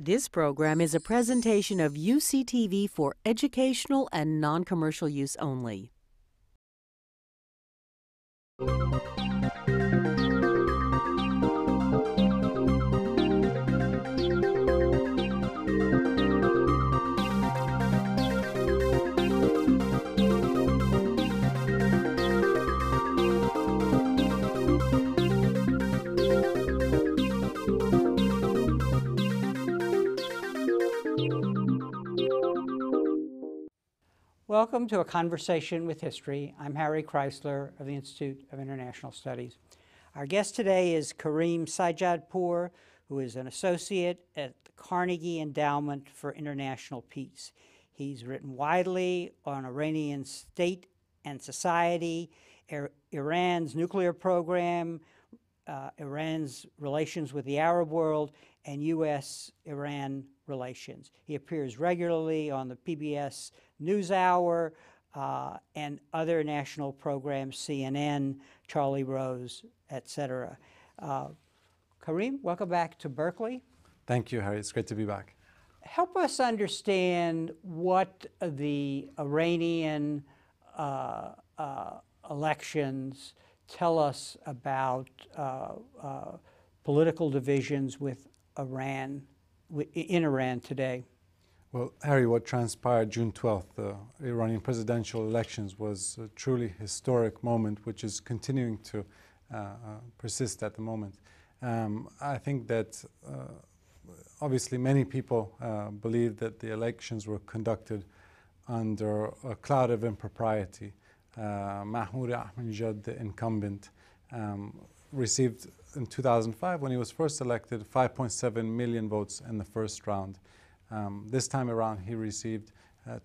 This program is a presentation of UCTV for educational and non-commercial use only. Welcome to A Conversation with History. I'm Harry Kreisler of the Institute of International Studies. Our guest today is Karim Sadjadpour, who is an associate at the Carnegie Endowment for International Peace. He's written widely on Iranian state and society, Iran's nuclear program, Iran's relations with the Arab world, and U.S. Iran relations. He appears regularly on the PBS NewsHour and other national programs, CNN, Charlie Rose, etc. Karim, welcome back to Berkeley. Thank you, Harry. It's great to be back. Help us understand what the Iranian elections tell us about political divisions with Iran, in Iran today. Well, Harry, what transpired June 12th, the Iranian presidential elections, was a truly historic moment, which is continuing to persist at the moment. I think that obviously many people believe that the elections were conducted under a cloud of impropriety. Ahmadinejad, the incumbent, received in 2005, when he was first elected, 5.7 million votes in the first round. This time around, he received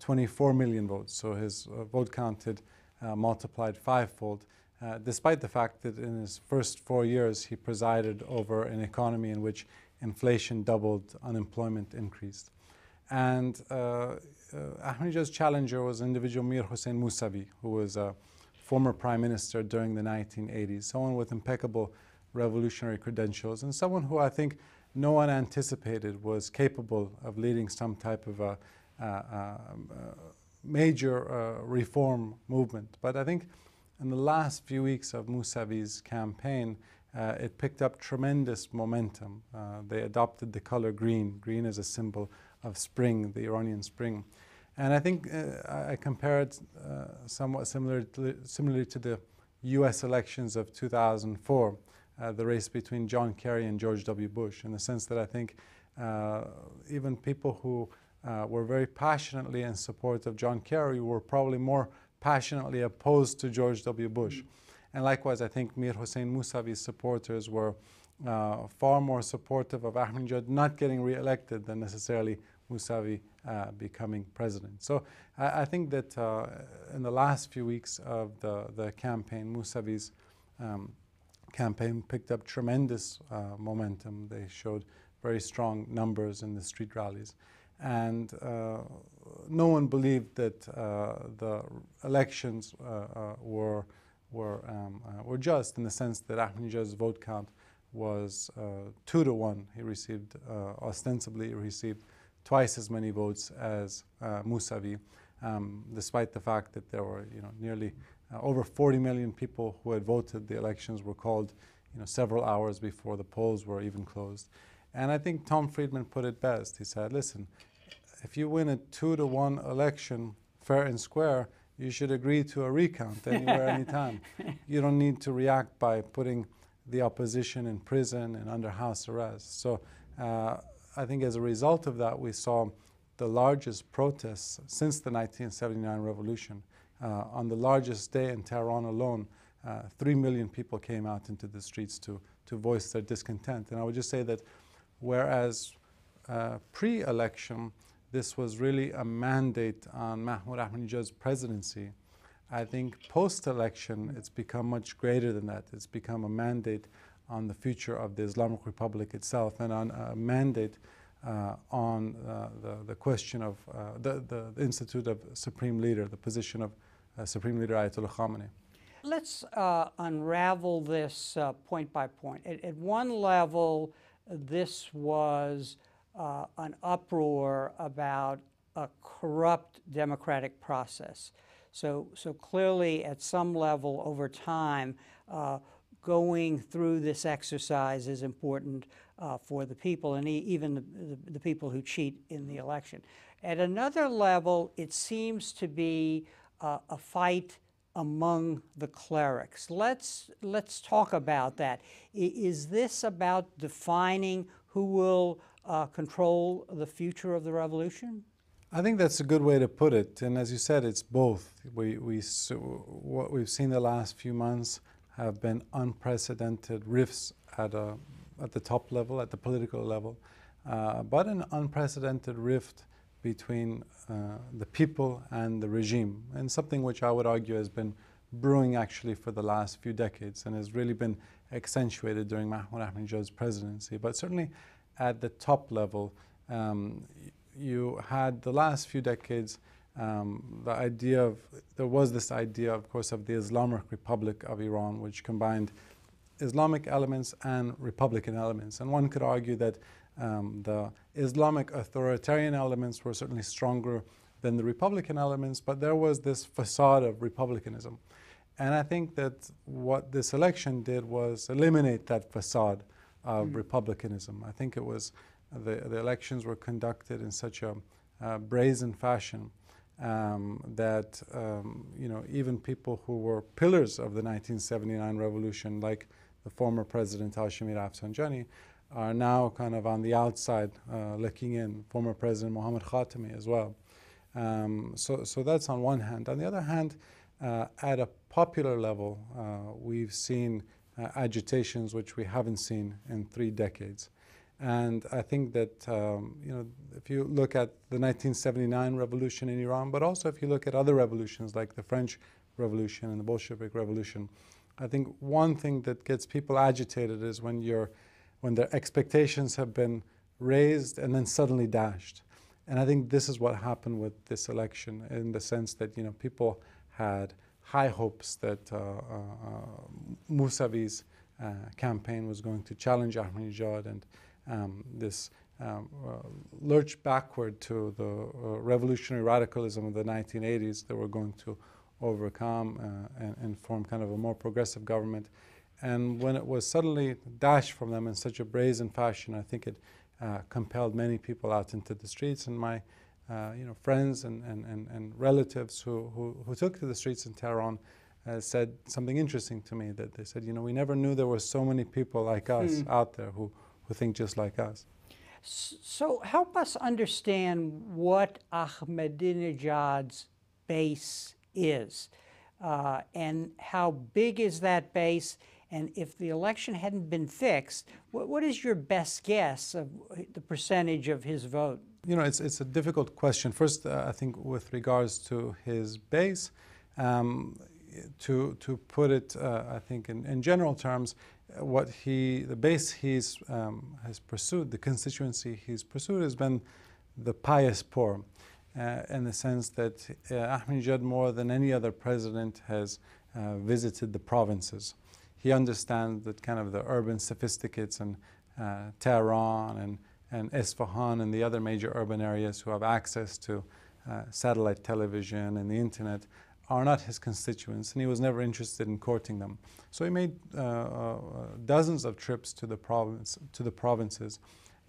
24 million votes, so his vote counted multiplied fivefold, despite the fact that in his first 4 years, he presided over an economy in which inflation doubled, unemployment increased. And Ahmadinejad's challenger was individual Mir Hossein Musavi, who was a former prime minister during the 1980s, someone with impeccable revolutionary credentials, and someone who I think no one anticipated was capable of leading some type of a major reform movement. But I think in the last few weeks of Musavi's campaign, it picked up tremendous momentum. They adopted the color green. Green is a symbol of spring, the Iranian spring. And I think I compare it somewhat similarly to the U.S. elections of 2004, the race between John Kerry and George W. Bush, in the sense that I think even people who were very passionately in support of John Kerry were probably more passionately opposed to George W. Bush. And likewise, I think Mir Hossein Musavi's supporters were far more supportive of Ahmadinejad not getting re-elected than necessarily Musavi becoming president. So I think that in the last few weeks of the campaign, Musavi's campaign picked up tremendous momentum. They showed very strong numbers in the street rallies. And no one believed that the elections were just, in the sense that Ahmadinejad's vote count was 2-1. He received, ostensibly, he received twice as many votes as Musavi, despite the fact that there were, nearly over 40 million people who had voted. The elections were called, several hours before the polls were even closed. And I think Tom Friedman put it best. He said, listen, if you win a 2-1 election, fair and square, you should agree to a recount anywhere, anytime. You don't need to react by putting the opposition in prison and under house arrest. So I think as a result of that, we saw the largest protests since the 1979 revolution. On the largest day in Tehran alone, 3 million people came out into the streets to voice their discontent. And I would just say that whereas pre-election, this was really a mandate on Mahmoud Ahmadinejad's presidency, I think post-election, it's become much greater than that. It's become a mandate on the future of the Islamic Republic itself, and on a mandate on the question of the Institute of Supreme Leader, the position of Supreme Leader Ayatollah Khamenei. Let's unravel this point by point. At one level, this was an uproar about a corrupt democratic process. So clearly, at some level over time, going through this exercise is important for the people, and even the people who cheat in the election. At another level, it seems to be a fight among the clerics. Let's talk about that. Is this about defining who will control the future of the revolution? I think that's a good way to put it. And as you said, it's both. What we've seen the last few months have been unprecedented rifts at the top level, at the political level, but an unprecedented rift between the people and the regime, and something which I would argue has been brewing actually for the last few decades and has really been accentuated during Mahmoud Ahmadinejad's presidency. But certainly at the top level, you had the last few decades there was this idea, of course, of the Islamic Republic of Iran, which combined Islamic elements and Republican elements. And one could argue that the Islamic authoritarian elements were certainly stronger than the Republican elements, but there was this facade of republicanism. And I think that what this election did was eliminate that facade of republicanism. I think it was the elections were conducted in such a brazen fashion that even people who were pillars of the 1979 revolution, like the former president Hashemi Rafsanjani, are now kind of on the outside looking in. Former President Mohammad Khatami as well. So that's on one hand. On the other hand, at a popular level, we've seen agitations which we haven't seen in 3 decades. And I think that if you look at the 1979 revolution in Iran, but also if you look at other revolutions like the French Revolution and the Bolshevik Revolution, I think one thing that gets people agitated is when their expectations have been raised and then suddenly dashed. And I think this is what happened with this election, in the sense that people had high hopes that Musavi's campaign was going to challenge Ahmadinejad, and this lurch backward to the revolutionary radicalism of the 1980s that were going to overcome and form kind of a more progressive government. And when it was suddenly dashed from them in such a brazen fashion, I think it compelled many people out into the streets. And my friends and relatives who took to the streets in Tehran said something interesting to me, that they said, we never knew there were so many people like us out there who think just like us. So help us understand what Ahmadinejad's base is, and how big is that base, and if the election hadn't been fixed, what is your best guess of the percentage of his vote? It's a difficult question. First, I think with regards to his base, to put it, I think in general terms, the base has pursued, the constituency he's pursued has been the pious poor, in the sense that Ahmadinejad, more than any other president, has visited the provinces. He understands that kind of the urban sophisticates in Tehran and Isfahan and the other major urban areas who have access to satellite television and the internet are not his constituents, and he was never interested in courting them. So he made dozens of trips to the provinces,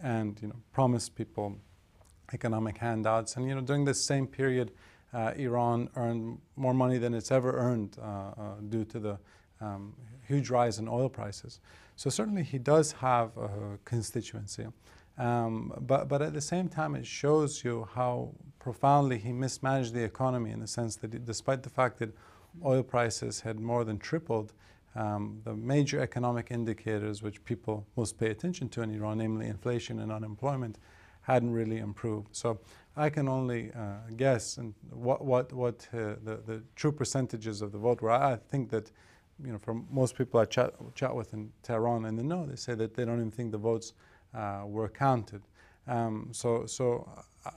and promised people economic handouts. And during this same period, Iran earned more money than it's ever earned due to the huge rise in oil prices. So certainly he does have a constituency. But at the same time, it shows you how profoundly he mismanaged the economy, in the sense that despite the fact that oil prices had more than tripled, the major economic indicators which people most pay attention to in Iran, namely inflation and unemployment, hadn't really improved. So I can only guess and what the true percentages of the vote were. I think that for most people I chat with in Tehran and they know, they say that they don't even think the votes were counted. So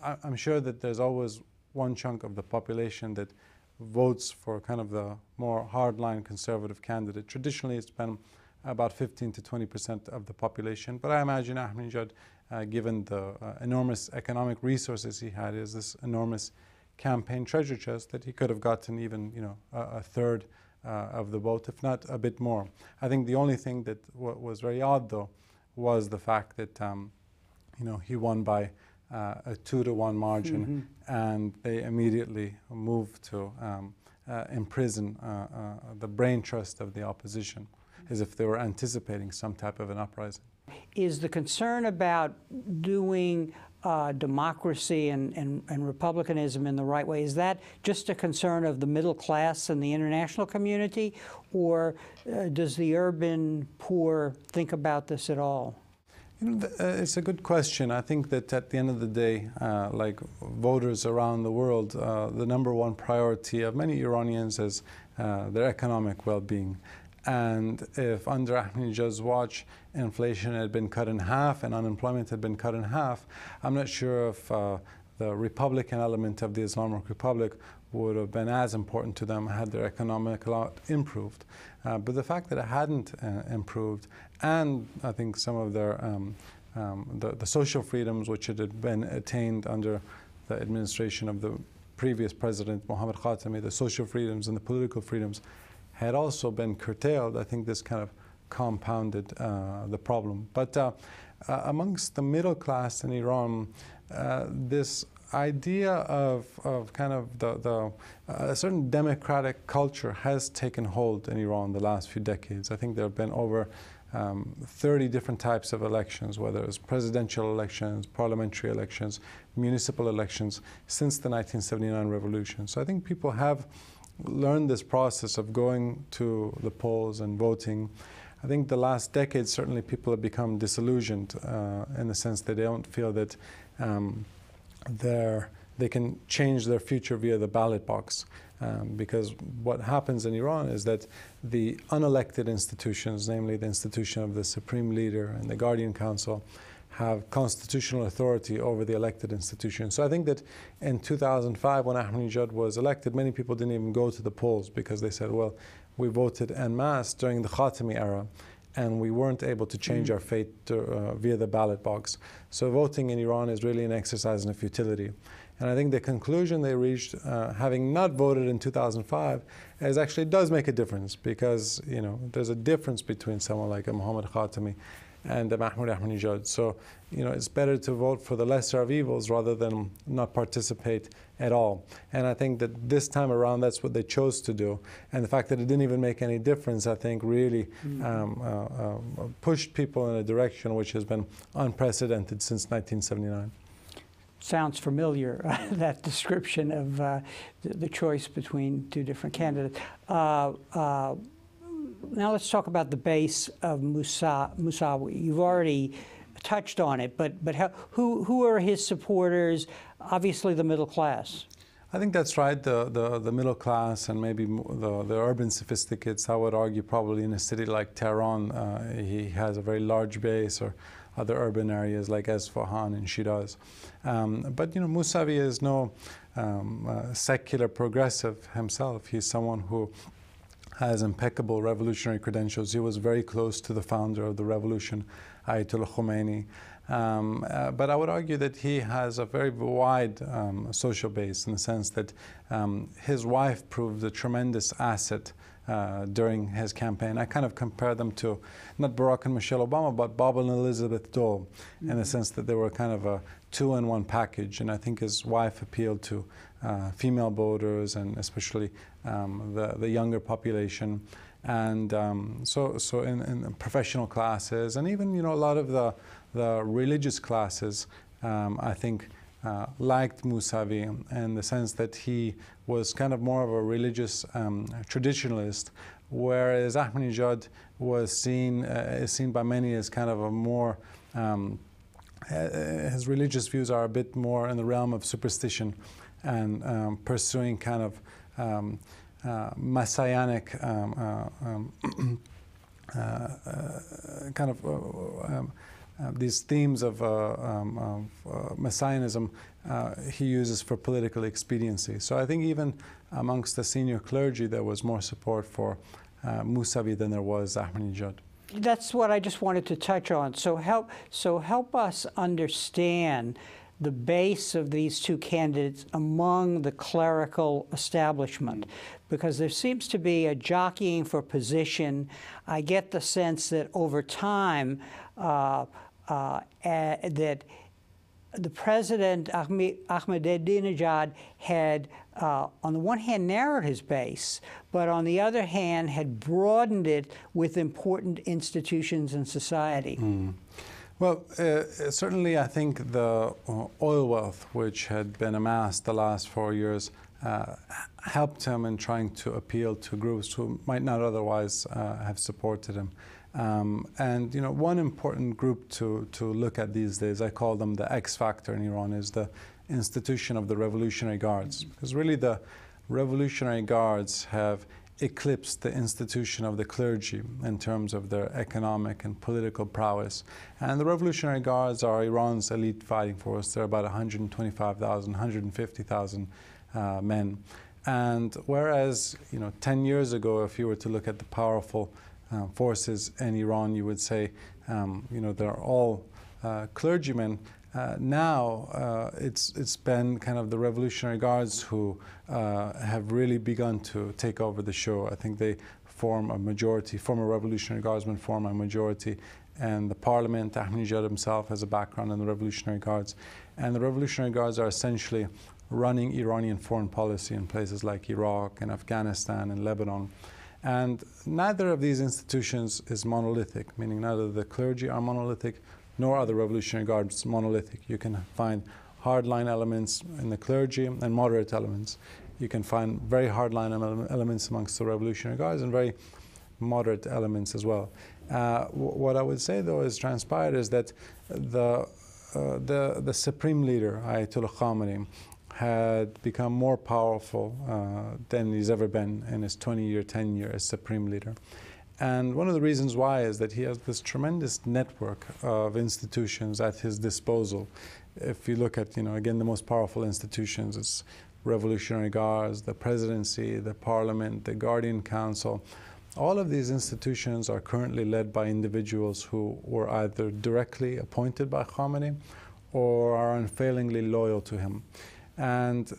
I'm sure that there's always one chunk of the population that votes for kind of the more hardline conservative candidate. Traditionally, it's been about 15 to 20% of the population, but I imagine Ahmadinejad given the enormous economic resources he had, is this enormous campaign treasure chest that he could have gotten even, a third of the vote, if not a bit more. I think the only thing that was very odd, though, was the fact that, he won by a 2-to-1 margin, and they immediately moved to imprison the brain trust of the opposition, as if they were anticipating some type of an uprising. Is the concern about doing democracy and republicanism in the right way, is that just a concern of the middle class and the international community, or does the urban poor think about this at all? It's a good question. I think that at the end of the day, like voters around the world, the #1 priority of many Iranians is their economic well-being. And if under Ahmadinejad's watch, inflation had been cut in half and unemployment had been cut in half, I'm not sure if the Republican element of the Islamic Republic would have been as important to them had their economic lot improved. But the fact that it hadn't improved, and I think some of their the social freedoms which had been attained under the administration of the previous president, Mohammad Khatami, the social freedoms and the political freedoms had also been curtailed, I think this kind of compounded the problem. But amongst the middle class in Iran, this idea of kind of a certain democratic culture has taken hold in Iran the last few decades. I think there have been over 30 different types of elections, whether it's presidential elections, parliamentary elections, municipal elections, since the 1979 revolution. So I think people have learned this process of going to the polls and voting. I think the last decade, certainly people have become disillusioned in the sense that they don't feel that they can change their future via the ballot box. Because what happens in Iran is that the unelected institutions, namely the institution of the Supreme Leader and the Guardian Council, have constitutional authority over the elected institutions. So I think that in 2005, when Ahmadinejad was elected, many people didn't even go to the polls because they said, well, we voted en masse during the Khatami era, and we weren't able to change our fate via the ballot box. So voting in Iran is really an exercise in futility. And I think the conclusion they reached, having not voted in 2005, is actually does make a difference, because there's a difference between someone like Mohammad Khatami and Mahmoud Ahmadinejad. So it's better to vote for the lesser of evils rather than not participate at all. And I think that this time around, that's what they chose to do. And the fact that it didn't even make any difference, I think, really pushed people in a direction which has been unprecedented since 1979. Sounds familiar, that description of the choice between two different candidates. Now let's talk about the base of Musavi. You've already touched on it, but who are his supporters? Obviously the middle class. I think that's right, the middle class and maybe the urban sophisticates. I would argue probably in a city like Tehran, he has a very large base, or other urban areas like Esfahan and Shiraz. But Musavi is no secular progressive himself. He's someone who has impeccable revolutionary credentials. He was very close to the founder of the revolution, Ayatollah Khomeini. But I would argue that he has a very wide social base, in the sense that his wife proved a tremendous asset during his campaign. I kind of compare them to not Barack and Michelle Obama, but Bob and Elizabeth Dole, in the sense that they were kind of a two-in-one package. And I think his wife appealed to female voters, and especially the younger population, and so in professional classes, and even a lot of the religious classes, I think liked Musavi, in the sense that he was kind of more of a religious traditionalist, whereas Ahmadinejad was is seen by many as kind of a more his religious views are a bit more in the realm of superstition, and pursuing kind of messianic kind of these themes of messianism he uses for political expediency. So I think even amongst the senior clergy there was more support for Musavi than there was Ahmadinejad. That's what I just wanted to touch on. So help us understand the base of these two candidates among the clerical establishment, because there seems to be a jockeying for position. I get the sense that over time that the president, Ahmadinejad, had, on the one hand, narrowed his base, but on the other hand, had broadened it with important institutions in society. Well, certainly I think the oil wealth which had been amassed the last 4 years helped him in trying to appeal to groups who might not otherwise have supported him. And you know, one important group to look at these days, I call them the X factor in Iran, is the institution of the Revolutionary Guards. Because really the Revolutionary Guards have eclipsed the institution of the clergy in terms of their economic and political prowess. And the Revolutionary Guards are Iran's elite fighting force. They're about 125,000, 150,000 men. And whereas, you know, 10 years ago, if you were to look at the powerful forces in Iran, you would say, you know, they're all clergymen. Now it's been kind of the Revolutionary Guards who have really begun to take over the show. I think they form a majority, former Revolutionary Guardsmen form a majority, and the parliament, Ahmadinejad himself has a background in the Revolutionary Guards. And the Revolutionary Guards are essentially running Iranian foreign policy in places like Iraq and Afghanistan and Lebanon. And neither of these institutions is monolithic, meaning neither the clergy are monolithic, nor are the Revolutionary Guards monolithic. You can find hardline elements in the clergy and moderate elements. You can find very hardline elements amongst the Revolutionary Guards and very moderate elements as well. What I would say, though, is transpired is that the supreme leader, Ayatollah Khamenei, had become more powerful than he's ever been in his 20-year tenure as supreme leader. And one of the reasons why is that he has this tremendous network of institutions at his disposal. If you look at, you know, again, the most powerful institutions, it's Revolutionary Guards, the presidency, the parliament, the Guardian Council. All of these institutions are currently led by individuals who were either directly appointed by Khamenei or are unfailingly loyal to him. And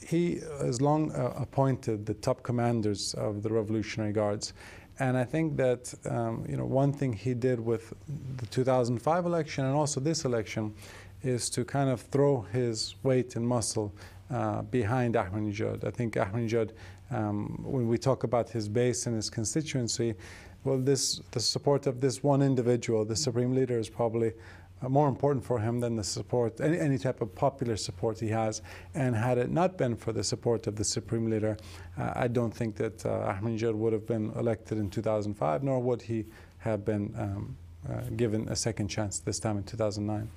he has long appointed the top commanders of the Revolutionary Guards. And I think that you know, one thing he did with the 2005 election and also this election is to kind of throw his weight and muscle behind Ahmadinejad. I think Ahmadinejad, when we talk about his base and his constituency, well, the support of this one individual, the supreme leader, is probably more important for him than the support, any type of popular support he has. And had it not been for the support of the supreme leader, I don't think that Ahmadinejad would have been elected in 2005, nor would he have been given a second chance this time in 2009.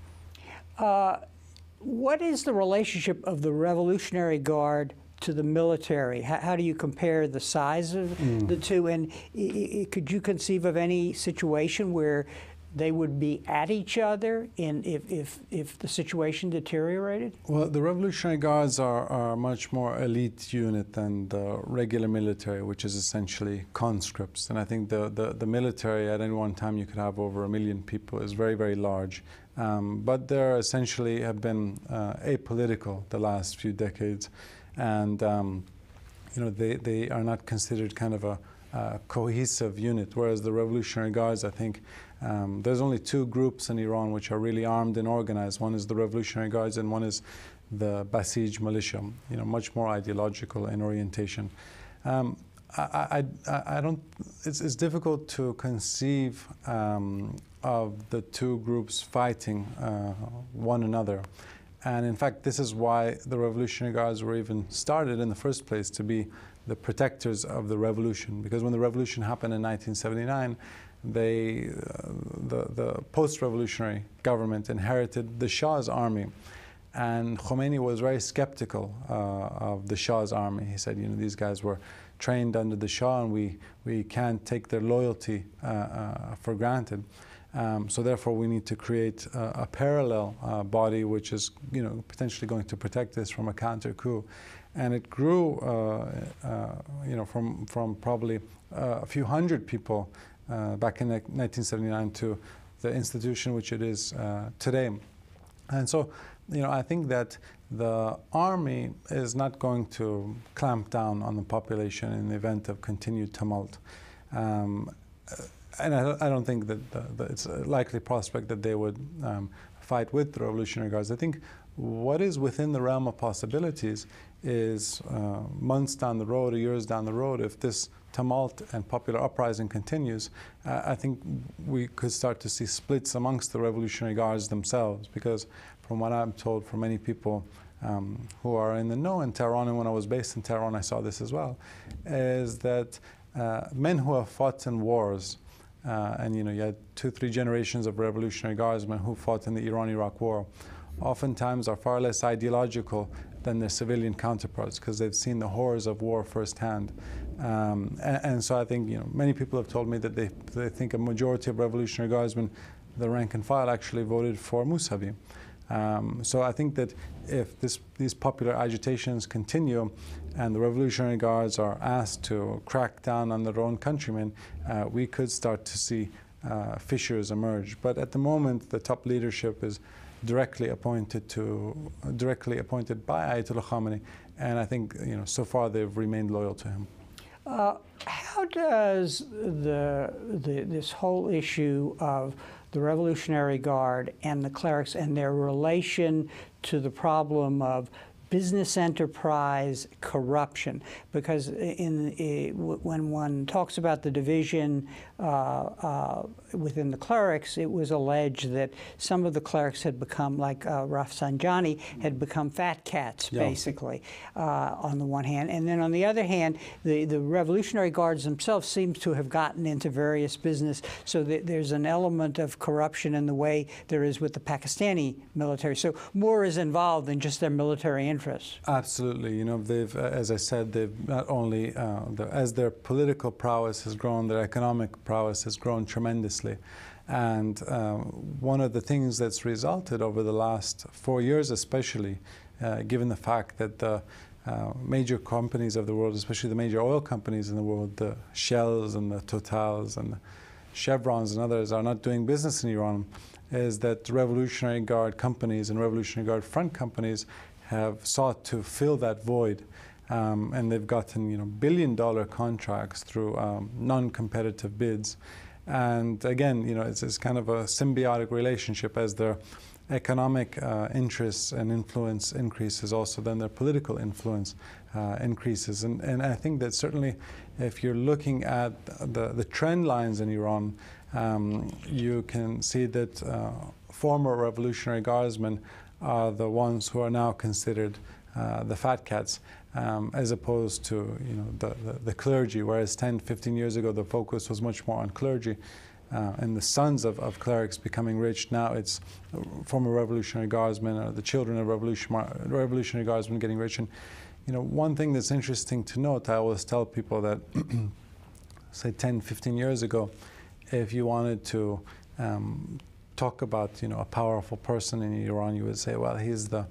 What is the relationship of the Revolutionary Guard to the military? How do you compare the size of the two? And could you conceive of any situation where they would be at each other if the situation deteriorated? Well, the Revolutionary Guards are a much more elite unit than the regular military, which is essentially conscripts. And I think the military, at any one time, you could have over 1 million people, is very, very large. But they essentially have been apolitical the last few decades. And you know, they are not considered kind of a cohesive unit, whereas the Revolutionary Guards, I think, there's only two groups in Iran which are really armed and organized. One is the Revolutionary Guards and one is the Basij militia, you know, much more ideological in orientation. I don't, it's difficult to conceive of the two groups fighting one another. And in fact, this is why the Revolutionary Guards were even started in the first place, to be the protectors of the revolution. Because when the revolution happened in 1979, the post-revolutionary government inherited the Shah's army. And Khomeini was very skeptical of the Shah's army. He said, you know, these guys were trained under the Shah and we can't take their loyalty for granted. So therefore we need to create a parallel body which is, you know, potentially going to protect us from a counter coup. And it grew, you know, from probably a few hundred people back in 1979 to the institution which it is today. And so, I think that the army is not going to clamp down on the population in the event of continued tumult. And I don't think that it's a likely prospect that they would fight with the Revolutionary Guards. I think what is within the realm of possibilities is months down the road or years down the road, if this tumult and popular uprising continues, I think we could start to see splits amongst the Revolutionary Guards themselves, because from what I'm told from many people who are in the know in Tehran, and when I was based in Tehran I saw this as well, is that men who have fought in wars, and you had 2-3 generations of Revolutionary Guardsmen who fought in the Iran-Iraq War, oftentimes are far less ideological than their civilian counterparts, because they've seen the horrors of war firsthand. And so I think many people have told me that they think a majority of Revolutionary Guardsmen, the rank and file, actually voted for Musavi. So I think that if these popular agitations continue and the Revolutionary Guards are asked to crack down on their own countrymen, we could start to see fissures emerge. But at the moment, the top leadership is directly appointed by Ayatollah Khamenei, and I think so far they've remained loyal to him. How does this whole issue of the Revolutionary Guard and the clerics and their relation to the problem of business enterprise corruption, because when one talks about the division within the clerics, it was alleged that some of the clerics had become, like Rafsanjani, had become fat cats, basically, on the one hand. And then on the other hand, the Revolutionary Guards themselves seem to have gotten into various business, so that there's an element of corruption in the way there is with the Pakistani military. So more is involved than just their military interests. Absolutely. They've, as I said, they've not only, as their political prowess has grown, their economic prowess has grown tremendously. And one of the things that's resulted over the last 4 years especially, given the fact that the major companies of the world, especially the major oil companies in the world, the Shells and the Totals and the Chevrons and others, are not doing business in Iran, is that Revolutionary Guard companies and Revolutionary Guard front companies have sought to fill that void, and they've gotten billion-dollar contracts through non-competitive bids. And again, it's kind of a symbiotic relationship. As their economic interests and influence increases, also then their political influence increases. And I think that certainly, if you're looking at the trend lines in Iran, you can see that former Revolutionary Guardsmen are the ones who are now considered the fat cats, as opposed to the clergy, whereas 10-15 years ago the focus was much more on clergy and the sons of clerics becoming rich. Now it's former Revolutionary Guardsmen or the children of Revolutionary Guardsmen getting rich. And one thing that's interesting to note, I always tell people that say 10-15 years ago, if you wanted to talk about a powerful person in Iran, you would say, well, he's the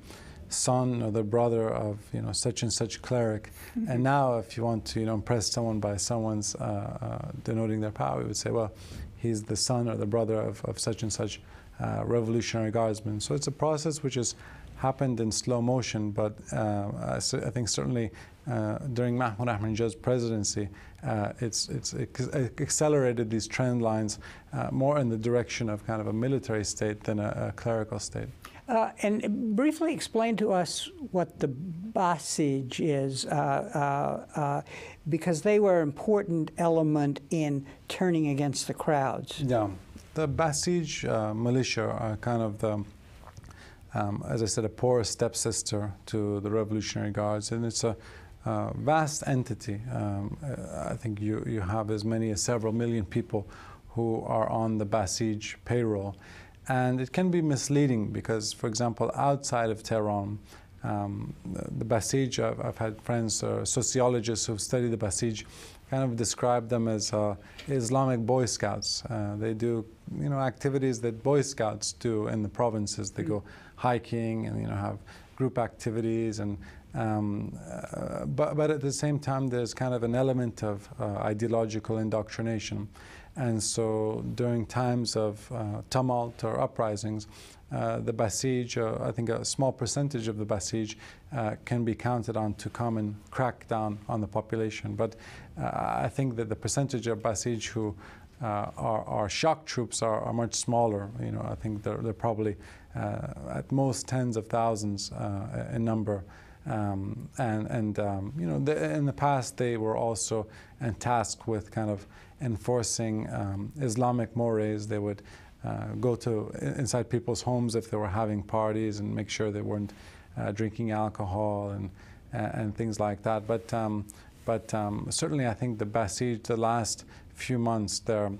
son or the brother of such and such cleric. And now if you want to impress someone by someone's denoting their power, you would say, well, he's the son or the brother of such and such Revolutionary Guardsmen. So it's a process which has happened in slow motion, but I think certainly during Mahmoud Ahmadinejad's presidency, it's accelerated these trend lines more in the direction of kind of a military state than a clerical state. And briefly explain to us what the Basij is, because they were an important element in turning against the crowds. Yeah, the Basij militia are kind of the, as I said, a poor stepsister to the Revolutionary Guards, and it's a vast entity. I think you have as many as several million people who are on the Basij payroll. And it can be misleading because, for example, outside of Tehran, the Basij, I've had friends, sociologists who've studied the Basij, kind of describe them as Islamic Boy Scouts. They do activities that Boy Scouts do in the provinces. They go hiking and have group activities, and but at the same time there's kind of an element of ideological indoctrination. And so during times of tumult or uprisings, the Basij, I think a small percentage of the Basij can be counted on to come and crack down on the population. But I think that the percentage of Basij who are shock troops are much smaller. I think they're probably at most tens of thousands in number. In the past they were also tasked with kind of enforcing Islamic mores. They would go inside people's homes if they were having parties and make sure they weren't drinking alcohol and things like that. But certainly I think the Basij, the last few months, their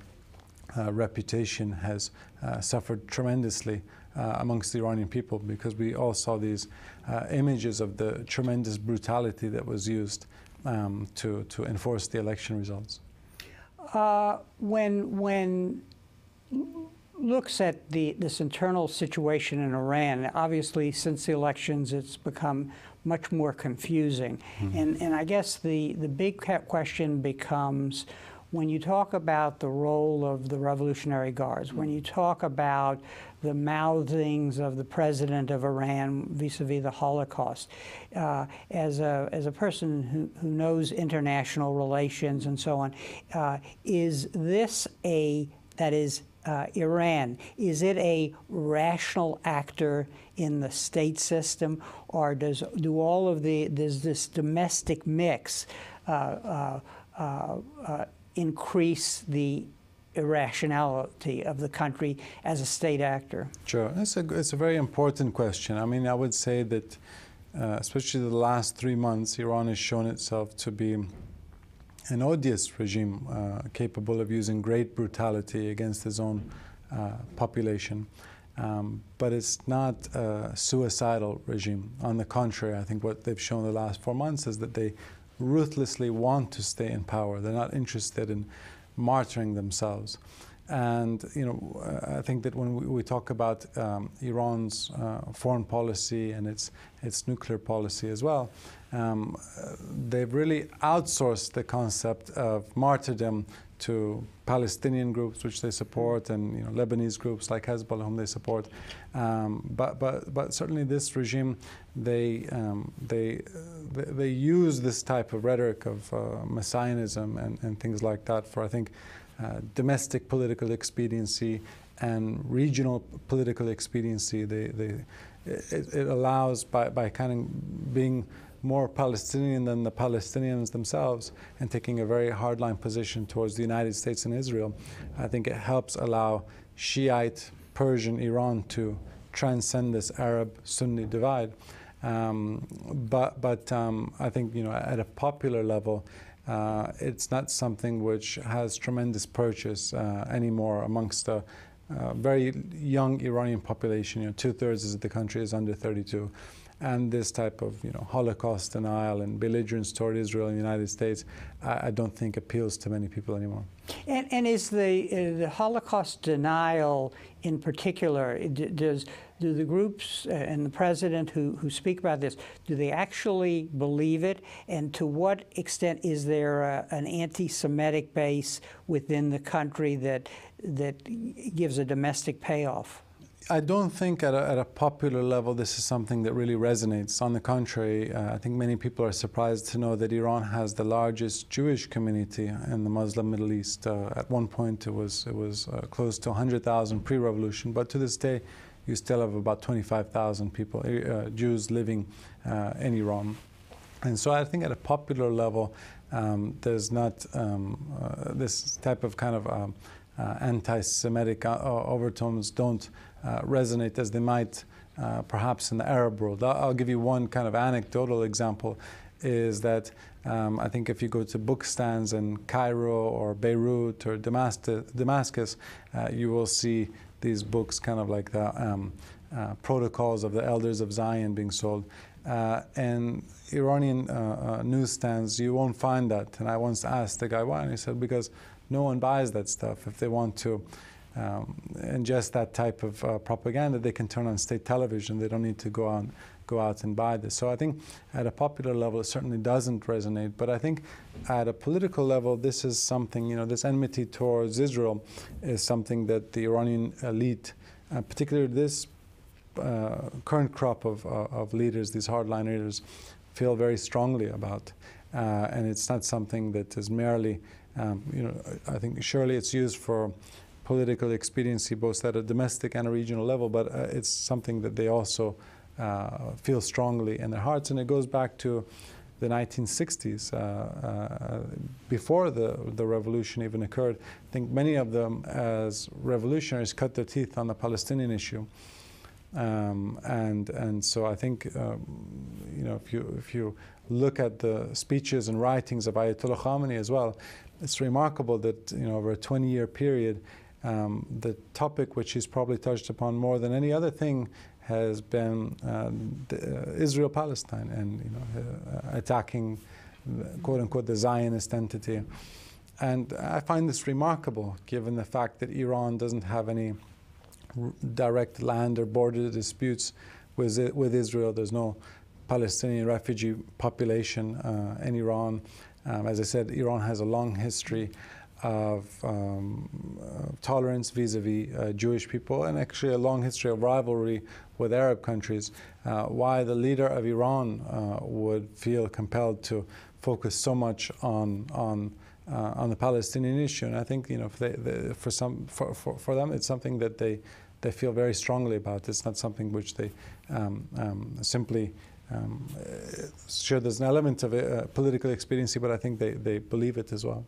reputation has suffered tremendously amongst the Iranian people, because we all saw these images of the tremendous brutality that was used to enforce the election results. When looks at this internal situation in Iran, obviously since the elections it's become much more confusing. And I guess the big question becomes, when you talk about the role of the Revolutionary Guards, when you talk about the mouthings of the president of Iran vis-a-vis the Holocaust, as a person who knows international relations and so on, is this Iran, is it a rational actor in the state system, or does this domestic mix increase the irrationality of the country as a state actor? Sure, it's a very important question. I mean, I would say that especially the last 3 months, Iran has shown itself to be an odious regime capable of using great brutality against its own population. But it's not a suicidal regime. On the contrary, I think what they've shown the last 4 months is that they ruthlessly want to stay in power. They're not interested in martyring themselves. And I think that when we talk about Iran's foreign policy and its nuclear policy as well, they've really outsourced the concept of martyrdom to Palestinian groups, which they support, and Lebanese groups like Hezbollah, whom they support. But certainly this regime, they use this type of rhetoric of messianism and things like that for, I think, domestic political expediency and regional political expediency. It allows, by kind of being more Palestinian than the Palestinians themselves and taking a very hardline position towards the United States and Israel, I think it helps allow Shiite Persian Iran to transcend this Arab-Sunni divide. But I think at a popular level, it's not something which has tremendous purchase anymore amongst a very young Iranian population. 2/3 of the country is under 32. And this type of Holocaust denial and belligerence toward Israel and the United States, I don't think appeals to many people anymore. And is the Holocaust denial in particular, do the groups and the president who speak about this, do they actually believe it? And to what extent is there an anti-Semitic base within the country that gives a domestic payoff? I don't think at a popular level this is something that really resonates. On the contrary, I think many people are surprised to know that Iran has the largest Jewish community in the Muslim Middle East. At one point it was close to 100,000 pre-revolution, but to this day you still have about 25,000 people, Jews living in Iran. And so I think at a popular level there's not this type of kind of anti-Semitic overtones don't resonate as they might perhaps in the Arab world. I'll give you one kind of anecdotal example, is that I think if you go to book stands in Cairo or Beirut or Damascus, you will see these books, kind of like the Protocols of the Elders of Zion, being sold. And Iranian newsstands, you won't find that. And I once asked the guy why, and he said, because no one buys that stuff. If they want to ingest that type of propaganda, they can turn on state television. They don't need to go out and buy this. So I think at a popular level, it certainly doesn't resonate. But I think at a political level, this is something, this enmity towards Israel is something that the Iranian elite, particularly this current crop of leaders, these hardline leaders, feel very strongly about. And it's not something that is merely, I think surely it's used for political expediency, both at a domestic and a regional level, but it's something that they also feel strongly in their hearts. And it goes back to the 1960s, before the revolution even occurred. I think many of them, as revolutionaries, cut their teeth on the Palestinian issue. And so I think, if you look at the speeches and writings of Ayatollah Khamenei as well, it's remarkable that, over a 20-year period, the topic which he's probably touched upon more than any other thing has been Israel-Palestine and attacking, quote-unquote, the Zionist entity. And I find this remarkable, given the fact that Iran doesn't have any direct land or border disputes with Israel. There's no Palestinian refugee population in Iran. As I said, Iran has a long history of tolerance vis-a-vis Jewish people, and actually a long history of rivalry with Arab countries. Why the leader of Iran would feel compelled to focus so much on the Palestinian issue, and I think for them it's something that they feel very strongly about. It's not something which they simply. Sure, there's an element of political expediency, but I think they believe it as well.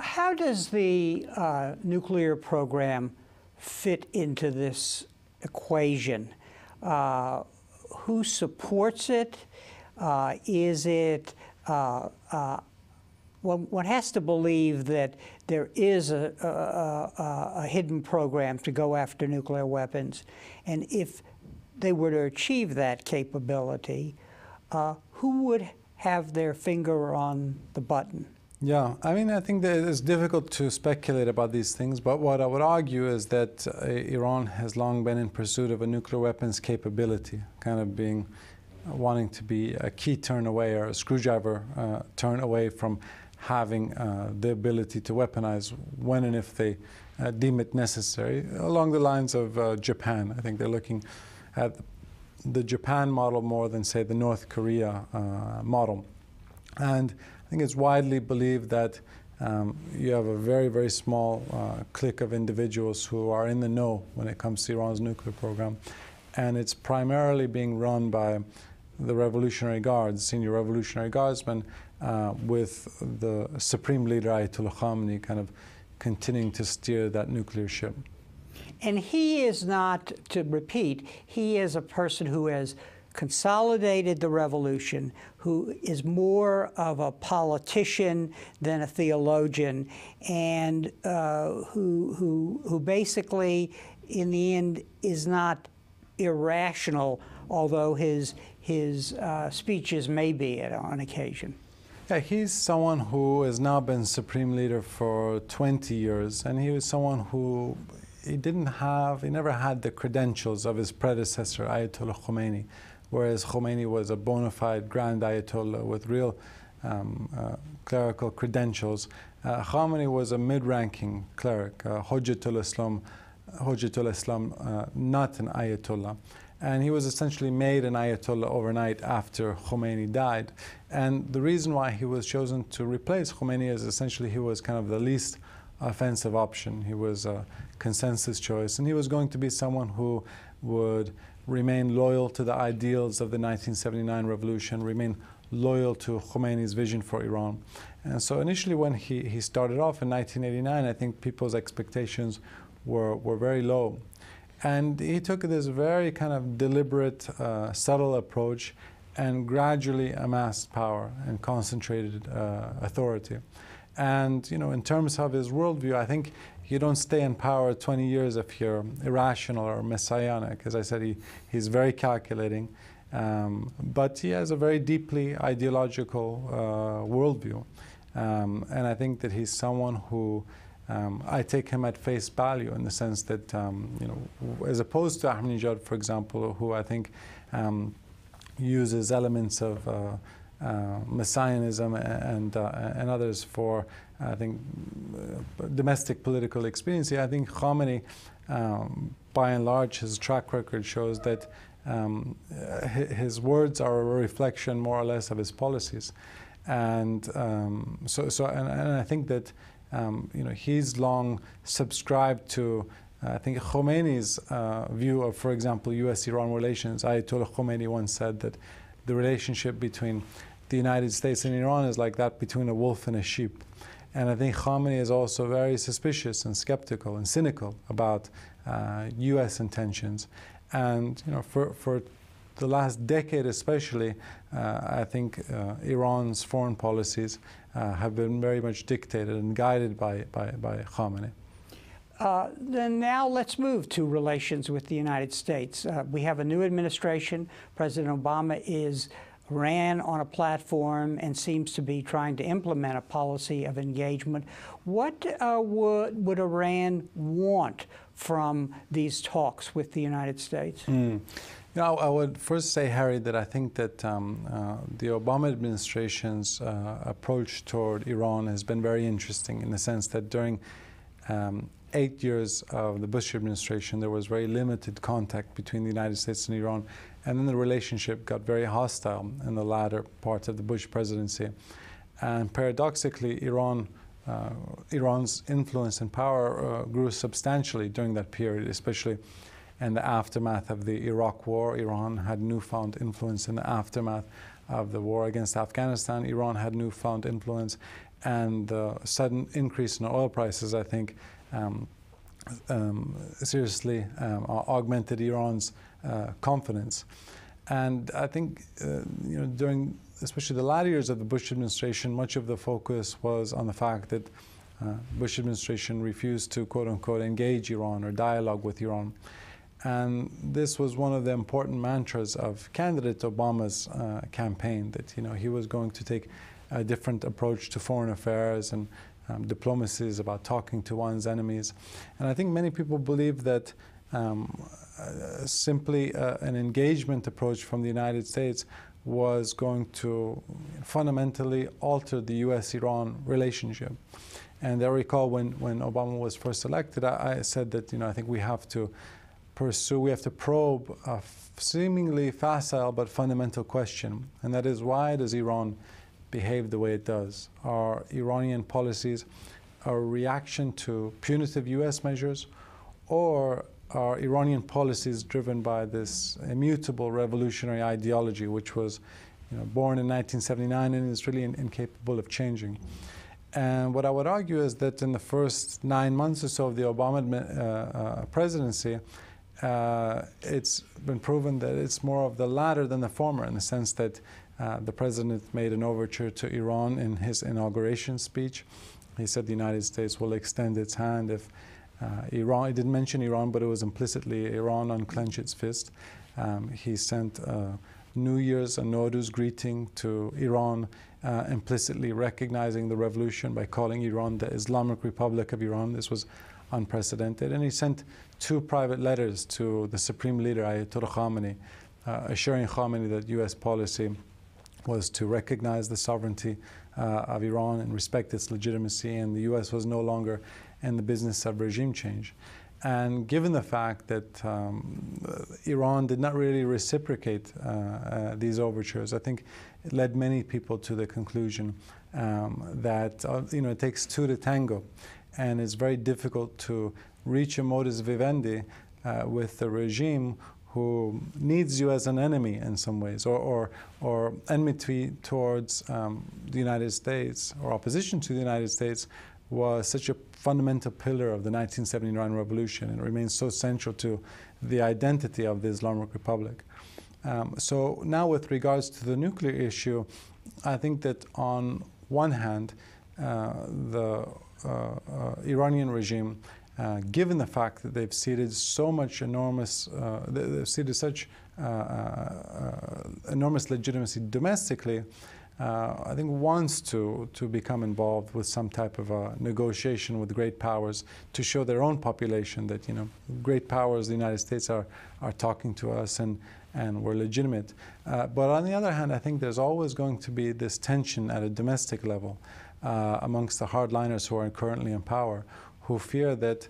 How does the nuclear program fit into this equation? Who supports it? Is it one has to believe that there is a hidden program to go after nuclear weapons, and if they were to achieve that capability, who would have their finger on the button? Yeah, I think that it's difficult to speculate about these things, but what I would argue is that Iran has long been in pursuit of a nuclear weapons capability, kind of wanting to be a key turn away or a screwdriver turn away from having the ability to weaponize when and if they deem it necessary, along the lines of Japan. I think they're looking at the Japan model more than, say, the North Korea model. And I think it's widely believed that you have a very, very small clique of individuals who are in the know when it comes to Iran's nuclear program. And it's primarily being run by the Revolutionary Guards, senior Revolutionary Guardsmen, with the Supreme Leader Ayatollah Khamenei kind of continuing to steer that nuclear ship. And he is not, to repeat, he is a person who has consolidated the revolution, who is more of a politician than a theologian, and who basically, in the end, is not irrational, although his speeches may be on occasion. Yeah, he's someone who has now been Supreme Leader for 20 years, and he was someone who he never had the credentials of his predecessor, Ayatollah Khomeini, whereas Khomeini was a bona fide Grand Ayatollah with real clerical credentials. Khomeini was a mid-ranking cleric, Hujjatul Islam, not an Ayatollah. And he was essentially made an Ayatollah overnight after Khomeini died. And the reason why he was chosen to replace Khomeini is essentially he was kind of the least offensive option. He was a consensus choice, and he was going to be someone who would remain loyal to the ideals of the 1979 revolution, remain loyal to Khomeini's vision for Iran. And so initially when he started off in 1989, I think people's expectations were very low. And he took this very kind of deliberate, subtle approach and gradually amassed power and concentrated authority. And, in terms of his worldview, I think you don't stay in power 20 years if you're irrational or messianic. As I said, he's very calculating, but he has a very deeply ideological worldview. And I think that he's someone who I take him at face value in the sense that, you know, as opposed to Ahmadinejad, for example, who I think uses elements of messianism and others for, I think, domestic political expediency. I think Khamenei, by and large, his track record shows that his words are a reflection, more or less, of his policies, and I think that you know, he's long subscribed to. I think Khomeini's view of, for example, U.S. Iran relations. Ayatollah Khomeini once said that the relationship between the United States and Iran is like that between a wolf and a sheep. And I think Khamenei is also very suspicious and skeptical and cynical about U.S. intentions. And you know, for the last decade especially, I think Iran's foreign policies have been very much dictated and guided by Khamenei. Then now let's move to relations with the United States. We have a new administration. President Obama ran on a platform and seems to be trying to implement a policy of engagement. What would Iran want from these talks with the United States? You know, I would first say, Harry, that I think that the Obama administration's approach toward Iran has been very interesting in the sense that during 8 years of the Bush administration, there was very limited contact between the United States and Iran, and then the relationship got very hostile in the latter part of the Bush presidency. And paradoxically, Iran's influence and power grew substantially during that period, especially in the aftermath of the Iraq War. Iran had newfound influence in the aftermath of the war against Afghanistan. Iran had newfound influence, and the sudden increase in oil prices, I think, seriously augmented Iran's confidence. And I think, you know, during especially the latter years of the Bush administration, much of the focus was on the fact that Bush administration refused to, quote unquote, engage Iran or dialogue with Iran. And this was one of the important mantras of candidate Obama's campaign, that, you know, he was going to take a different approach to foreign affairs, and diplomacy is about talking to one's enemies. And I think many people believe that simply an engagement approach from the United States was going to fundamentally alter the U.S.-Iran relationship. And I recall when Obama was first elected, I said that, you know, I think we have to probe a seemingly facile but fundamental question, and that is, why does Iran behave the way it does? Are Iranian policies a reaction to punitive U.S. measures, or are Iranian policies driven by this immutable revolutionary ideology, which was, you know, born in 1979 and is really incapable of changing? And what I would argue is that in the first 9 months or so of the Obama presidency, it's been proven that it's more of the latter than the former, in the sense that the president made an overture to Iran in his inauguration speech. He said the United States will extend its hand if Iran, he didn't mention Iran, but it was implicitly Iran unclench its fist. He sent New Year's and Nowruz greeting to Iran, implicitly recognizing the revolution by calling Iran the Islamic Republic of Iran. This was unprecedented. And he sent 2 private letters to the Supreme Leader, Ayatollah Khamenei, assuring Khamenei that U.S. policy was to recognize the sovereignty of Iran and respect its legitimacy, and the U.S. was no longer in the business of regime change. And given the fact that Iran did not really reciprocate these overtures, I think it led many people to the conclusion that you know, it takes 2 to tango, and it's very difficult to reach a modus vivendi with the regime who needs you as an enemy in some ways, or enmity towards the United States, or opposition to the United States, was such a fundamental pillar of the 1979 revolution, and remains so central to the identity of the Islamic Republic. So now, with regards to the nuclear issue, I think that on one hand, the Iranian regime, given the fact that they've ceded so much they've ceded such enormous legitimacy domestically, I think wants to become involved with some type of a negotiation with great powers to show their own population that, you know, great powers, the United States, are talking to us and we're legitimate. But on the other hand, I think there's always going to be this tension at a domestic level amongst the hardliners who are currently in power, who fear that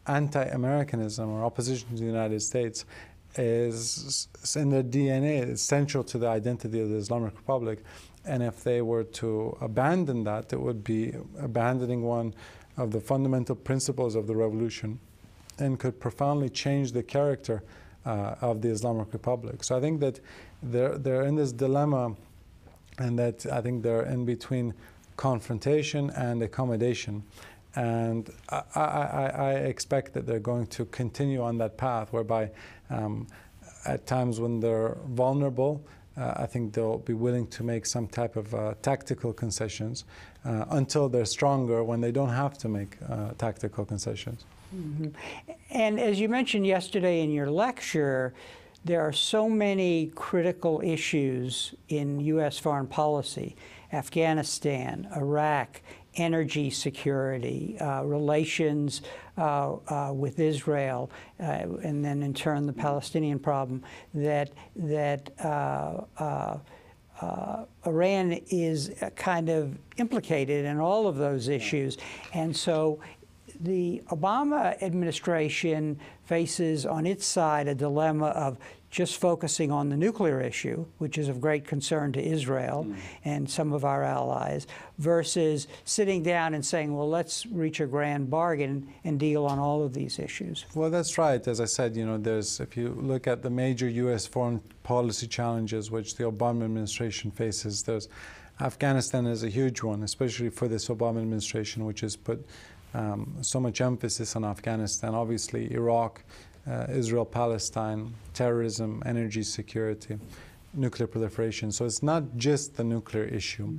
anti-Americanism or opposition to the United States is in their DNA, it's central to the identity of the Islamic Republic. And if they were to abandon that, it would be abandoning one of the fundamental principles of the revolution and could profoundly change the character of the Islamic Republic. So I think that they're in this dilemma, and that I think they're in between confrontation and accommodation. And I expect that they're going to continue on that path, whereby at times when they're vulnerable, I think they'll be willing to make some type of tactical concessions until they're stronger, when they don't have to make tactical concessions. Mm-hmm. And as you mentioned yesterday in your lecture, there are so many critical issues in U.S. foreign policy: Afghanistan, Iraq, energy security, relations with Israel, and then in turn the Palestinian problem, that Iran is kind of implicated in all of those issues. And so the Obama administration faces on its side a dilemma of just focusing on the nuclear issue, which is of great concern to Israel and some of our allies, versus sitting down and saying, well, let's reach a grand bargain and deal on all of these issues. Well, that's right. As I said, you know, if you look at the major U.S. foreign policy challenges which the Obama administration faces, Afghanistan is a huge one, especially for this Obama administration, which has put so much emphasis on Afghanistan. Obviously, Iraq, Israel, Palestine, terrorism, energy security, nuclear proliferation. So it's not just the nuclear issue.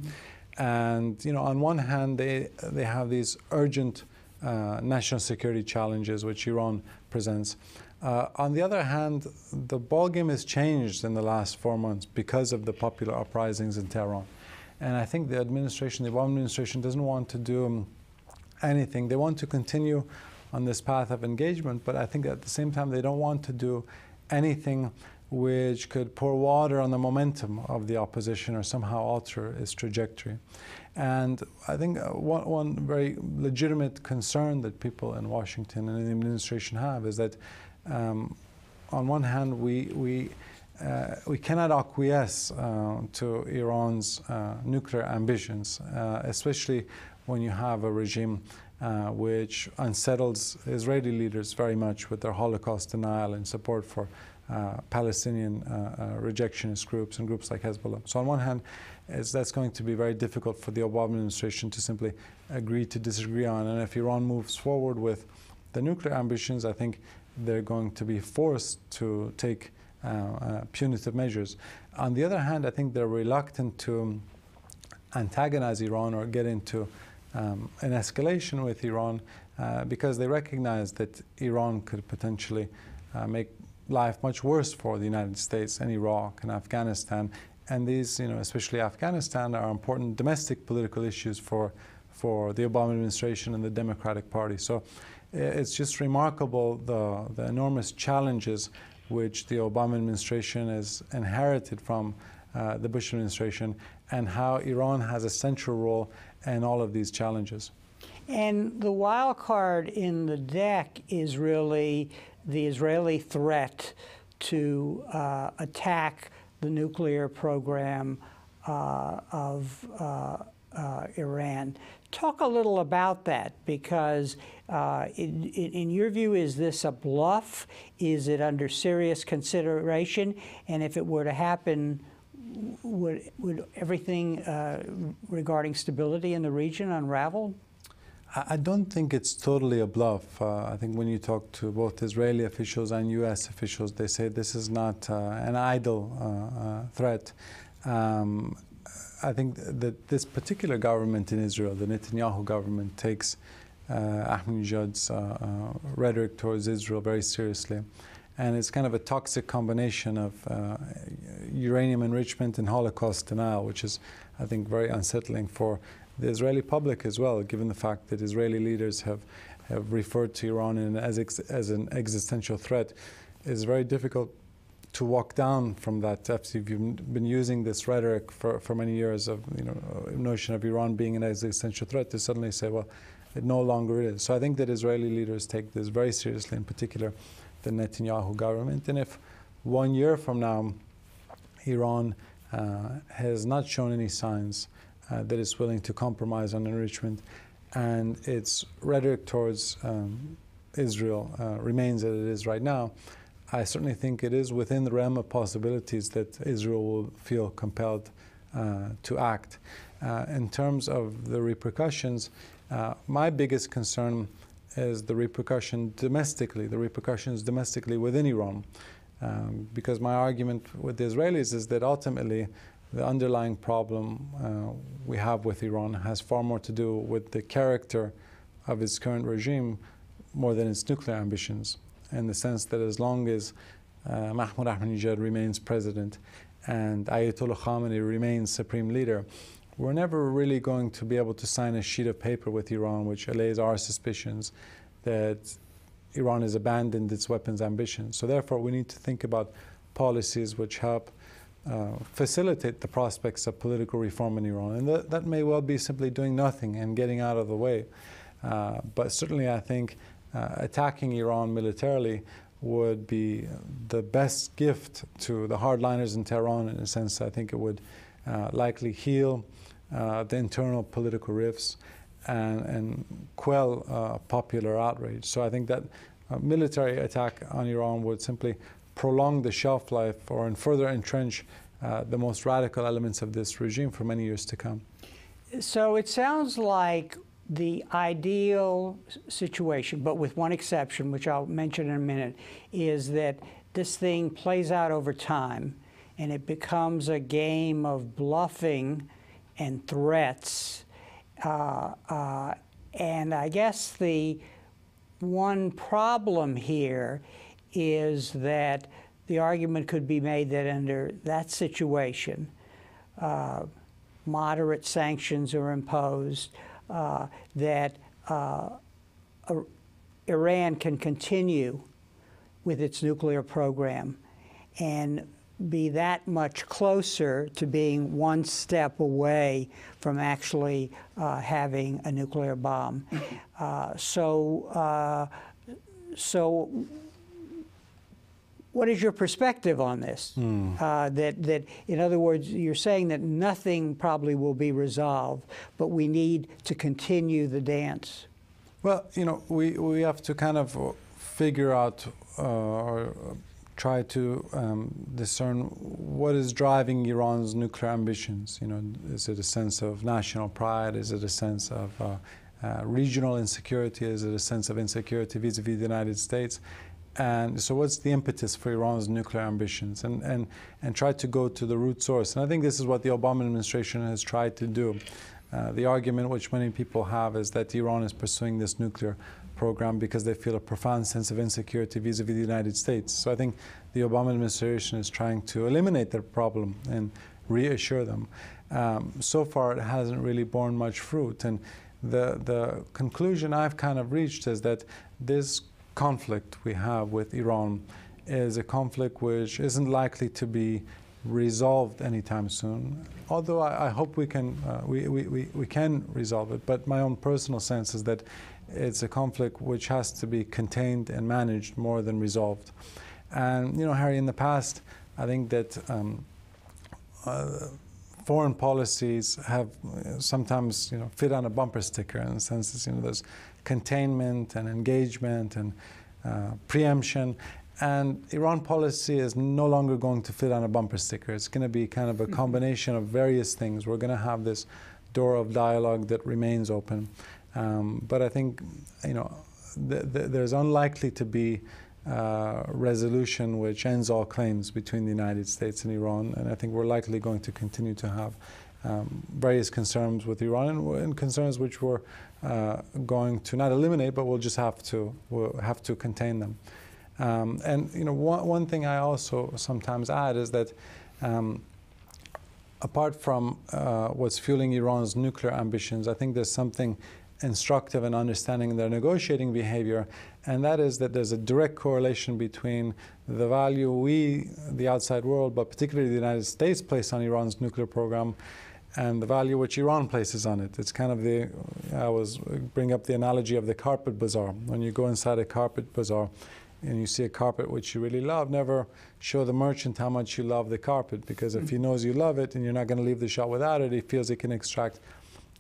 And, you know, on one hand, they have these urgent national security challenges which Iran presents. On the other hand, the ballgame has changed in the last 4 months because of the popular uprisings in Tehran. And I think the administration, the Obama administration, doesn't want to do anything. They want to continue on this path of engagement, but I think at the same time they don't want to do anything which could pour water on the momentum of the opposition or somehow alter its trajectory. And I think one very legitimate concern that people in Washington and in the administration have is that on one hand we cannot acquiesce to Iran's nuclear ambitions, especially when you have a regime which unsettles Israeli leaders very much with their Holocaust denial and support for Palestinian rejectionist groups and groups like Hezbollah. So on one hand, that's going to be very difficult for the Obama administration to simply agree to disagree on. And if Iran moves forward with the nuclear ambitions, I think they're going to be forced to take punitive measures. On the other hand, I think they're reluctant to antagonize Iran or get into an escalation with Iran because they recognize that Iran could potentially make life much worse for the United States and Iraq and Afghanistan. And these, you know, especially Afghanistan, are important domestic political issues for the Obama administration and the Democratic Party. So it's just remarkable the enormous challenges which the Obama administration has inherited from the Bush administration, and how Iran has a central role in all of these challenges. And the wild card in the deck is really the Israeli threat to attack the nuclear program of Iran. Talk a little about that, because in your view, is this a bluff? Is it under serious consideration? And if it were to happen, would everything regarding stability in the region unravel? I don't think it's totally a bluff. I think when you talk to both Israeli officials and U.S. officials, they say this is not an idle threat. I think that this particular government in Israel, the Netanyahu government, takes Ahmadinejad's rhetoric towards Israel very seriously. And it's kind of a toxic combination of uranium enrichment and Holocaust denial, which is, I think, very unsettling for the Israeli public as well, given the fact that Israeli leaders have referred to Iran as an existential threat. It's very difficult to walk down from that. If you've been using this rhetoric for many years of notion of Iran being an existential threat, to suddenly say, well, it no longer is. So I think that Israeli leaders take this very seriously, in particular the Netanyahu government. And if 1 year from now Iran has not shown any signs that it's willing to compromise on enrichment, and its rhetoric towards Israel remains as it is right now, I certainly think it is within the realm of possibilities that Israel will feel compelled to act. In terms of the repercussions, my biggest concern is the repercussions domestically within Iran. Because my argument with the Israelis is that ultimately the underlying problem we have with Iran has far more to do with the character of its current regime more than its nuclear ambitions, in the sense that as long as Mahmoud Ahmadinejad remains president and Ayatollah Khamenei remains supreme leader, we're never really going to be able to sign a sheet of paper with Iran which allays our suspicions that Iran has abandoned its weapons ambitions. So therefore we need to think about policies which help facilitate the prospects of political reform in Iran. And that may well be simply doing nothing and getting out of the way. But certainly I think attacking Iran militarily would be the best gift to the hardliners in Tehran. In a sense, I think it would likely heal the internal political rifts and quell popular outrage. So I think that a military attack on Iran would simply prolong the shelf life or further entrench the most radical elements of this regime for many years to come. So it sounds like the ideal situation, but with one exception, which I'll mention in a minute, is that this thing plays out over time and it becomes a game of bluffing and threats. And I guess the one problem here is that the argument could be made that under that situation, moderate sanctions are imposed, that Iran can continue with its nuclear program and be that much closer to being one step away from actually having a nuclear bomb. So what is your perspective on this? That, in other words, you're saying that nothing probably will be resolved, but we need to continue the dance. Well, we have to kind of figure out or try to discern what is driving Iran's nuclear ambitions. Is it a sense of national pride? Is it a sense of regional insecurity? Is it a sense of insecurity vis-a-vis the United States? And so what's the impetus for Iran's nuclear ambitions? And try to go to the root source. And I think this is what the Obama administration has tried to do. The argument which many people have is that Iran is pursuing this nuclear program because they feel a profound sense of insecurity vis-a-vis the United States. So I think the Obama administration is trying to eliminate that problem and reassure them. So far, it hasn't really borne much fruit. And the conclusion I've kind of reached is that this conflict we have with Iran is a conflict which isn't likely to be resolved anytime soon. Although I hope we can resolve it. But my own personal sense is that it's a conflict which has to be contained and managed more than resolved. And Harry, in the past, I think that foreign policies have sometimes fit on a bumper sticker, in the sense that there's containment and engagement and preemption. And Iran policy is no longer going to fit on a bumper sticker. It's going to be kind of a combination of various things. We're going to have this door of dialogue that remains open. But I think there's unlikely to be resolution which ends all claims between the United States and Iran. And I think we're likely going to continue to have various concerns with Iran, and concerns which we're going to not eliminate, but we'll have to contain them. And one thing I also sometimes add is that apart from what's fueling Iran's nuclear ambitions, I think there's something instructive in understanding their negotiating behavior, and that is that there's a direct correlation between the value we, the outside world, but particularly the United States, place on Iran's nuclear program and the value which Iran places on it. It's kind of bring up the analogy of the carpet bazaar. When you go inside a carpet bazaar and you see a carpet which you really love, never show the merchant how much you love the carpet, because if he knows you love it and you're not going to leave the shop without it, he feels he can extract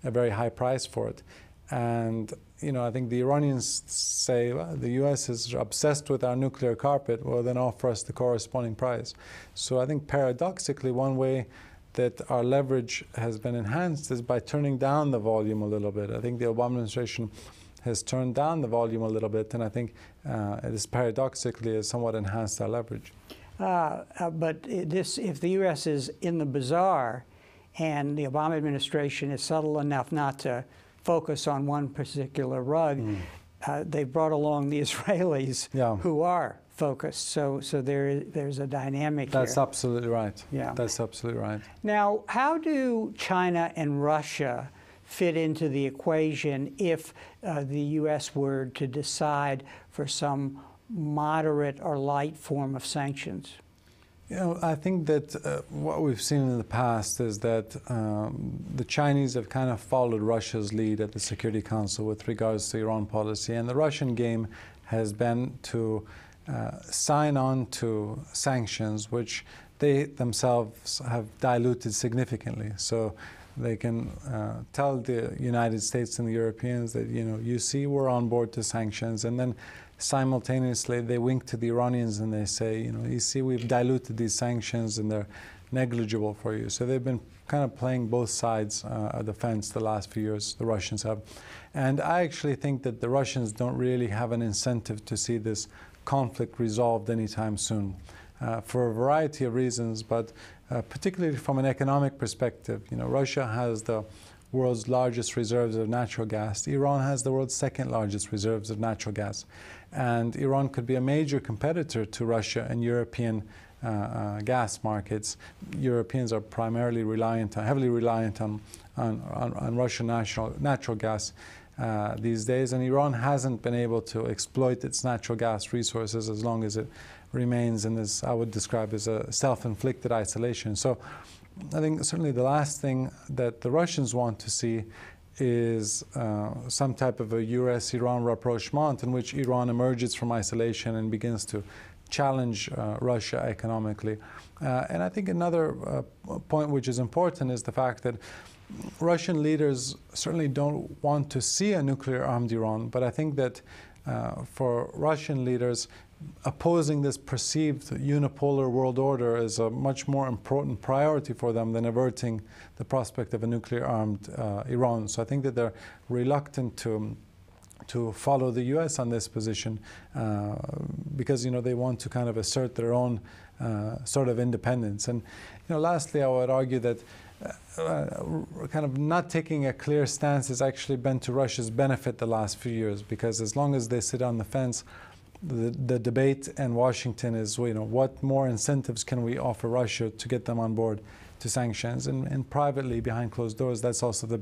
a very high price for it. And I think the Iranians say, well, the U.S. is obsessed with our nuclear carpet, well, then offer us the corresponding price. So I think paradoxically, one way that our leverage has been enhanced is by turning down the volume a little bit. I think the Obama administration has turned down the volume a little bit, and I think it is paradoxically has somewhat enhanced our leverage. But if the U.S. is in the bazaar and the Obama administration is subtle enough not to focus on one particular rug, they brought along the Israelis who are focused. So there's a dynamic here. That's absolutely right. Yeah. That's absolutely right. Now, how do China and Russia fit into the equation if the U.S. were to decide for some moderate or light form of sanctions? I think that what we've seen in the past is that the Chinese have kind of followed Russia's lead at the Security Council with regards to Iran policy, and the Russian game has been to sign on to sanctions which they themselves have diluted significantly. So they can tell the United States and the Europeans that, you see, we're on board to sanctions, and then simultaneously they wink to the Iranians and they say, you see, we've diluted these sanctions and they're negligible for you. So they've been kind of playing both sides of the fence the last few years, the Russians have. And I actually think that the Russians don't really have an incentive to see this conflict resolved anytime soon, for a variety of reasons, but particularly from an economic perspective. Russia has the world's largest reserves of natural gas. Iran has the world's second largest reserves of natural gas. And Iran could be a major competitor to Russia in European gas markets. Europeans are primarily heavily reliant on Russian natural gas these days, and Iran hasn't been able to exploit its natural gas resources as long as it remains in this, I would describe as a self-inflicted isolation. So I think certainly the last thing that the Russians want to see is some type of a U.S. Iran rapprochement in which Iran emerges from isolation and begins to challenge Russia economically. And I think another point which is important is the fact that Russian leaders certainly don't want to see a nuclear-armed Iran, but I think that for Russian leaders, opposing this perceived unipolar world order is a much more important priority for them than averting the prospect of a nuclear-armed Iran. So I think that they're reluctant to follow the U.S. on this position because they want to kind of assert their own sort of independence. And lastly, I would argue that kind of not taking a clear stance has actually been to Russia's benefit the last few years, because as long as they sit on the fence, the debate in Washington is, what more incentives can we offer Russia to get them on board to sanctions? And privately, behind closed doors, that's also the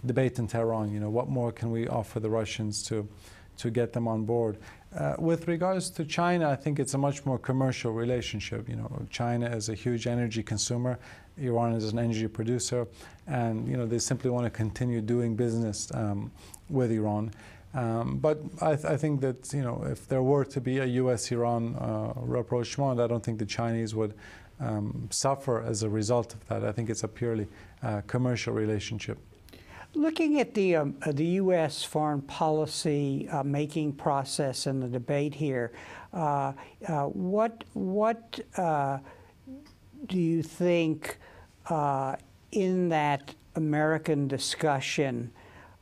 debate in Tehran. What more can we offer the Russians to get them on board? With regards to China, I think it's a much more commercial relationship. China is a huge energy consumer. Iran is an energy producer, and they simply want to continue doing business with Iran. But I think that if there were to be a U.S.-Iran rapprochement, I don't think the Chinese would suffer as a result of that. I think it's a purely commercial relationship. Looking at the U.S. foreign policy making process and the debate here, what do you think in that American discussion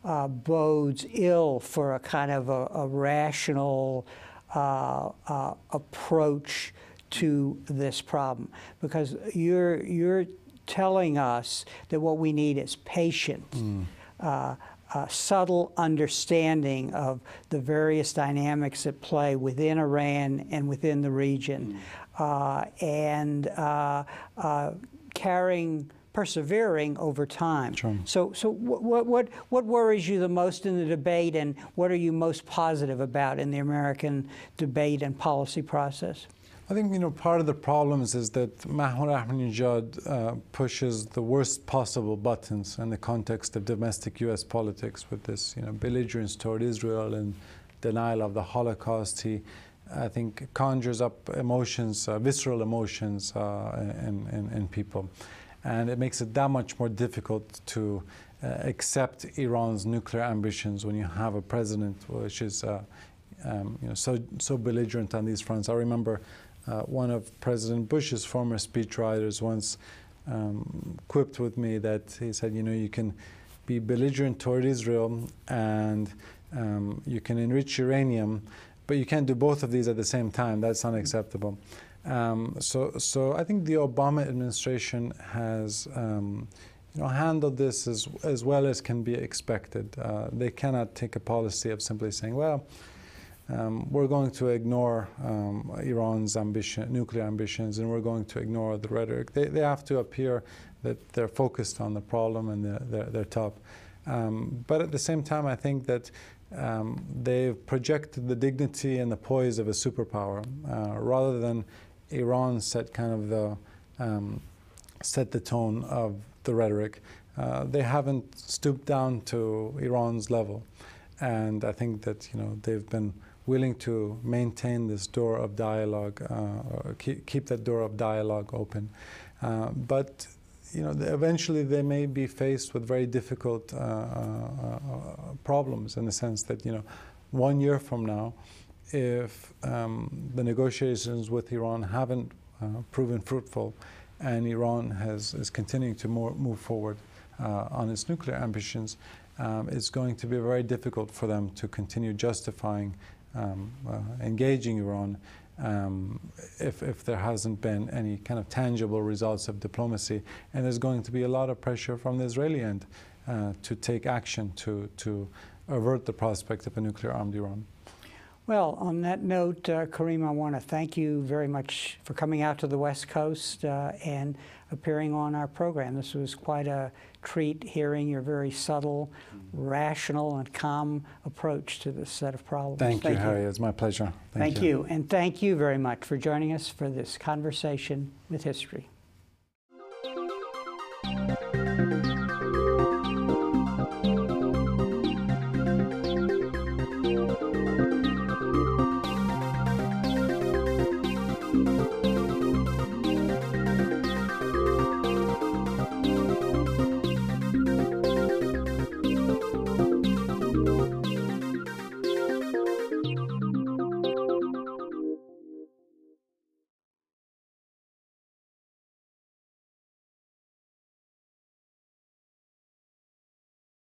bodes ill for a kind of a rational approach to this problem? Because you're telling us that what we need is patience. subtle understanding of the various dynamics at play within Iran and within the region, persevering over time. Sure. So what worries you the most in the debate, and what are you most positive about in the American debate and policy process? I think, part of the problems is that Mahmoud Ahmadinejad pushes the worst possible buttons in the context of domestic U.S. politics with this, belligerence toward Israel and denial of the Holocaust. He, I think, conjures up emotions, visceral emotions in people. And it makes it that much more difficult to accept Iran's nuclear ambitions when you have a president which is so belligerent on these fronts. I remember one of President Bush's former speechwriters once quipped with me that he said, you can be belligerent toward Israel and you can enrich uranium, but you can't do both of these at the same time. That's unacceptable. So I think the Obama administration has handled this as well as can be expected. They cannot take a policy of simply saying, well, we're going to ignore Iran's nuclear ambitions, and we're going to ignore the rhetoric. They have to appear that they're focused on the problem and they're top. But at the same time, I think that they've projected the dignity and the poise of a superpower rather than Iran set the tone of the rhetoric. They haven't stooped down to Iran's level, and I think that they've been willing to maintain this door of dialogue, keep that door of dialogue open. But eventually they may be faced with very difficult problems in the sense that 1 year from now, if the negotiations with Iran haven't proven fruitful, and Iran is continuing to move forward on its nuclear ambitions, it's going to be very difficult for them to continue justifying engaging Iran if there hasn't been any kind of tangible results of diplomacy. And there's going to be a lot of pressure from the Israeli end to take action to avert the prospect of a nuclear-armed Iran. Well, on that note, Karim, I want to thank you very much for coming out to the West Coast and appearing on our program. This was quite a treat hearing your very subtle, rational, and calm approach to this set of problems. Thank you, Harry. It's my pleasure. Thank you. And thank you very much for joining us for this conversation with history.